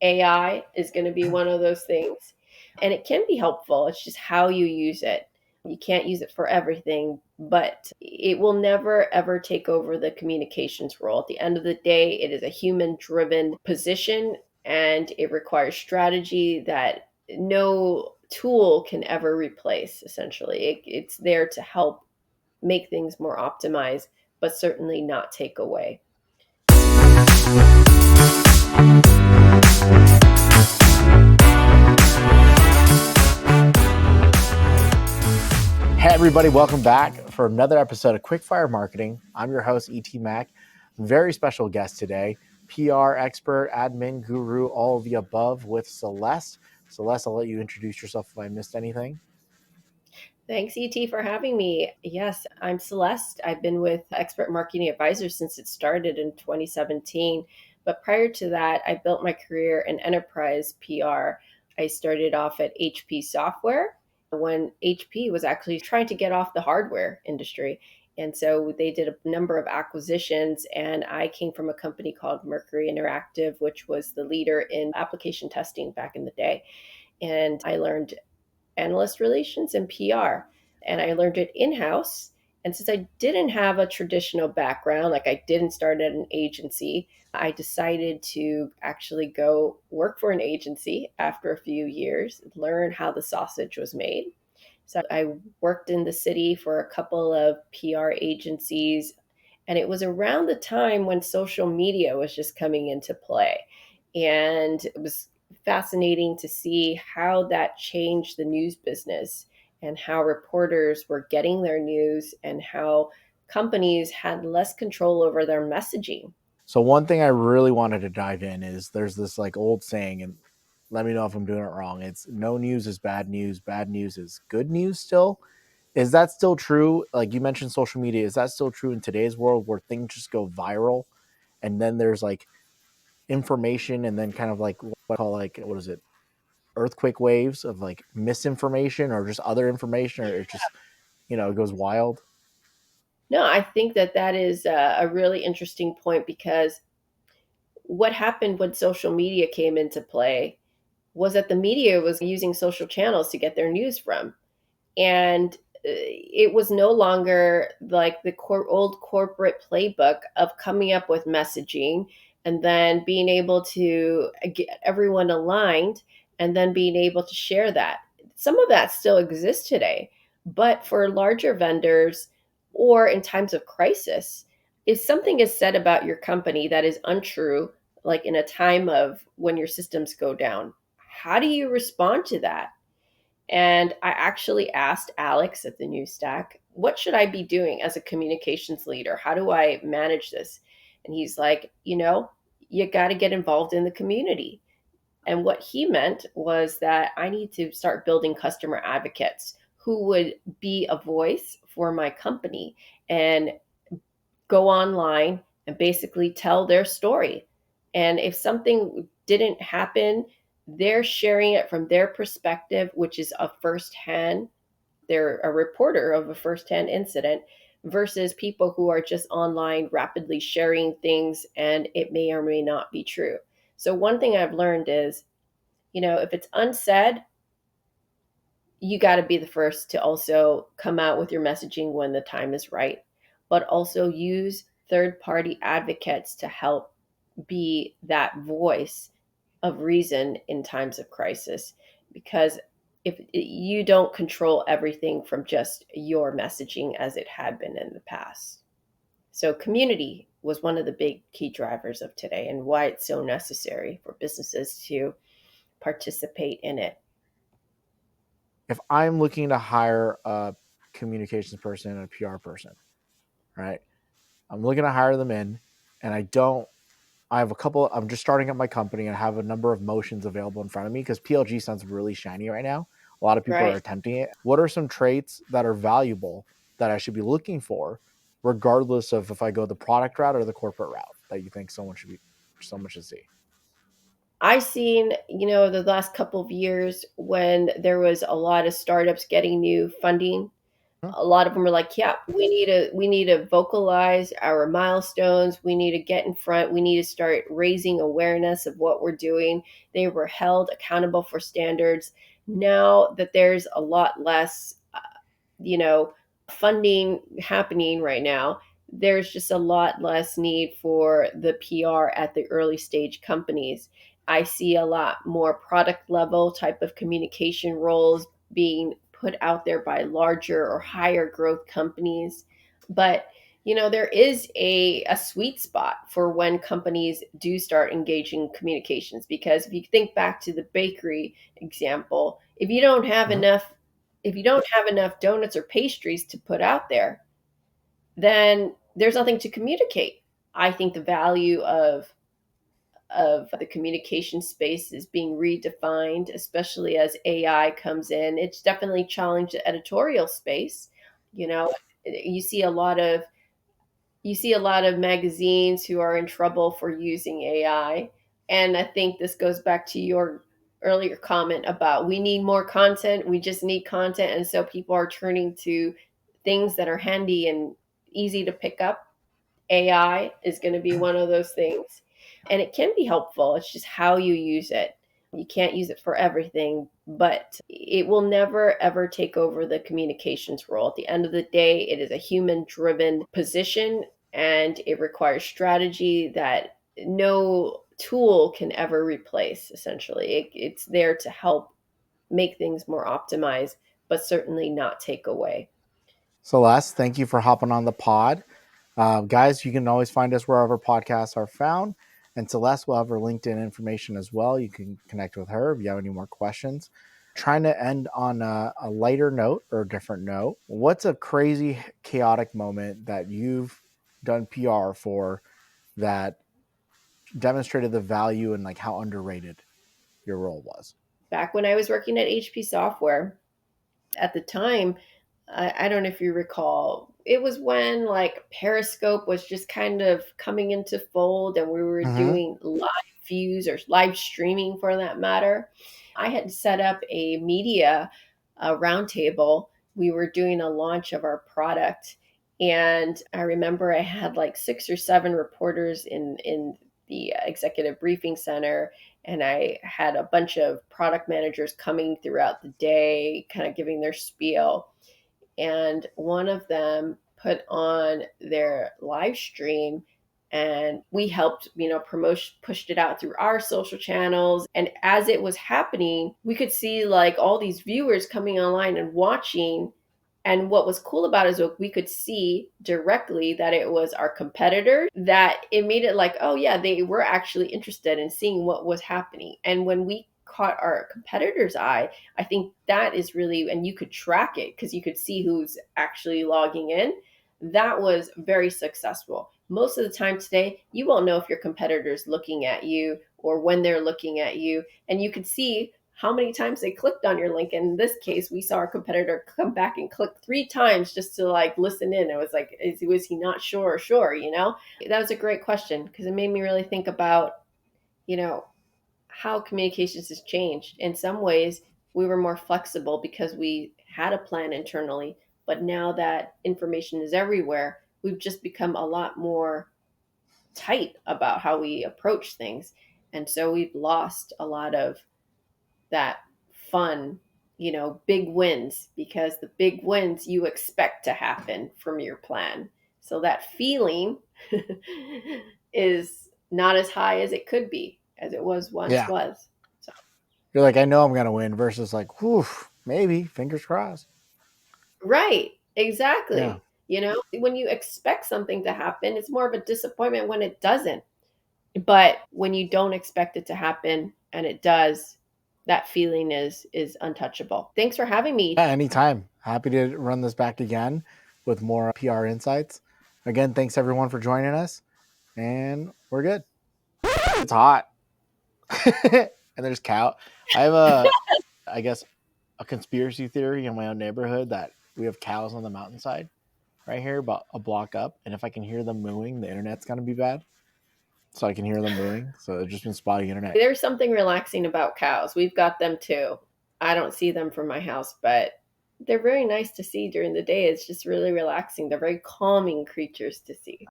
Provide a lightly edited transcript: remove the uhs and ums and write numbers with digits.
AI is going to be one of those things. And it can be helpful. It's just how you use it. You can't use it for everything, but it will never ever take over the communications role. At the end of the day, it is a human driven position and it requires strategy that no tool can ever replace, essentially. It's there to help make things more optimized, but certainly not take away. Hey everybody, welcome back for another episode of Quickfire Marketing. I'm your host, E.T. Mac. Very special guest today, PR expert, admin guru, all of the above with Celeste. Celeste, I'll let you introduce yourself if I missed anything. Thanks, ET, for having me. Yes, I'm Celeste. I've been with Expert Marketing Advisors since it started in 2017. But prior to that, I built my career in enterprise PR. I started off at HP Software when HP was actually trying to get off the hardware industry. And so they did a number of acquisitions, and I came from a company called Mercury Interactive, which was the leader in application testing back in the day. And I learned analyst relations and PR. And I learned it in house. And since I didn't have a traditional background, like I didn't start at an agency, I decided to actually go work for an agency after a few years, learn how the sausage was made. So I worked in the city for a couple of PR agencies. And it was around the time when social media was just coming into play. And it was fascinating to see how that changed the news business and how reporters were getting their news and how companies had less control over their messaging. So one thing I really wanted to dive in is there's this like old saying, and let me know if I'm doing it wrong. It's no news is bad news is good news still. Is that still true? Like you mentioned social media, is that still true in today's world where things just go viral and then there's like information and then kind of like what I call like what is it, earthquake waves of like misinformation or just other information, or it just it goes wild? No, I think that that is a really interesting point because what happened when social media came into play was that the media was using social channels to get their news from. And it was no longer like the old corporate playbook of coming up with messaging and then being able to get everyone aligned and then being able to share that. Some of that still exists today, but for larger vendors or in times of crisis, if something is said about your company that is untrue, like in a time of when your systems go down, how do you respond to that? And I actually asked Alex at the News Stack, what should I be doing as a communications leader? How do I manage this? And he's like, you got to get involved in the community. And what he meant was that I need to start building customer advocates who would be a voice for my company and go online and basically tell their story. And if something didn't happen, they're sharing it from their perspective, which is a firsthand, they're a reporter of a firsthand incident versus people who are just online rapidly sharing things and it may or may not be true. So, one thing I've learned is, if it's unsaid, you got to be the first to also come out with your messaging when the time is right, but also use third party advocates to help be that voice of reason in times of crisis. Because if you don't control everything from just your messaging as it had been in the past. So, community was one of the big key drivers of today and why it's so necessary for businesses to participate in it. If I'm looking to hire a communications person and a PR person, right? I'm looking to hire them in, and I have a couple. I'm just starting up my company and I have a number of motions available in front of me because PLG sounds really shiny right now. A lot of people are Right. attempting it. What are some traits that are valuable that I should be looking for, regardless of if I go the product route or the corporate route, that you think someone should see? I seen, the last couple of years when there was a lot of startups getting new funding, A lot of them are like, yeah, we need to vocalize our milestones. We need to get in front. We need to start raising awareness of what we're doing. They were held accountable for standards. Now that there's a lot less, you know, funding happening right now, there's just a lot less need for the PR at the early stage companies. I see a lot more product level type of communication roles being put out there by larger or higher growth companies. But there is a sweet spot for when companies do start engaging communications, because if you think back to the bakery example, Mm-hmm. if you don't have enough donuts or pastries to put out there, then there's nothing to communicate. I think the value of the communication space is being redefined, especially as AI comes in. It's definitely challenged the editorial space. You know, you see a lot of magazines who are in trouble for using AI. And I think this goes back to your earlier comment about we need more content. We just need content. And so people are turning to things that are handy and easy to pick up. AI is going to be one of those things. And it can be helpful. It's just how you use it. You can't use it for everything, but it will never ever take over the communications role. At the end of the day, it is a human driven position, and it requires strategy that no tool can ever replace, essentially. It's there to help make things more optimized, but certainly not take away. Celeste, thank you for hopping on the pod. Guys, you can always find us wherever podcasts are found. And Celeste will have her LinkedIn information as well. You can connect with her if you have any more questions. Trying to end on a lighter note or a different note. What's a crazy, chaotic moment that you've done PR for that demonstrated the value and like how underrated your role was? Back when I was working at HP Software, at the time, I don't know if you recall, it was when like Periscope was just kind of coming into fold and we were Mm-hmm. doing live views or live streaming for that matter. I had set up a media roundtable. We were doing a launch of our product. And I remember I had like 6 or 7 reporters in the executive briefing center, and I had a bunch of product managers coming throughout the day, kind of giving their spiel. And one of them put on their live stream, and we helped, promote, pushed it out through our social channels. And as it was happening, we could see like all these viewers coming online and watching. And what was cool about it is we could see directly that it was our competitor, that it made it like, oh, yeah, they were actually interested in seeing what was happening. And when we caught our competitor's eye, I think that is really, and you could track it because you could see who's actually logging in. That was very successful. Most of the time today, you won't know if your competitor's looking at you or when they're looking at you. And you could see how many times they clicked on your link. In this case, we saw our competitor come back and click 3 times just to like listen in. It was like, was he not sure or sure, That was a great question because it made me really think about, you know, how communications has changed. In some ways, we were more flexible because we had a plan internally. But now that information is everywhere, we've just become a lot more tight about how we approach things. And so we've lost a lot of that fun, big wins, because the big wins you expect to happen from your plan. So that feeling is not as high as it could be, as it was once Yeah. was. So, You're like, I know I'm going to win versus like, whew, maybe, fingers crossed. right, Yeah. exactly. When you expect something to happen, it's more of a disappointment when it doesn't. But when you don't expect it to happen and it does, that feeling is untouchable. Thanks for having me. Yeah, anytime. Happy to run this back again with more PR insights. Again, thanks everyone for joining us, and we're good. It's hot, and there's cow. I have I guess, a conspiracy theory in my own neighborhood that we have cows on the mountainside right here, about a block up, and if I can hear them mooing, the internet's gonna be bad. So I can hear them mooing. So it's just been spotty internet. There's something relaxing about cows. We've got them too. I don't see them from my house, but They're very nice to see during the day. It's just really relaxing. They're very calming creatures to see.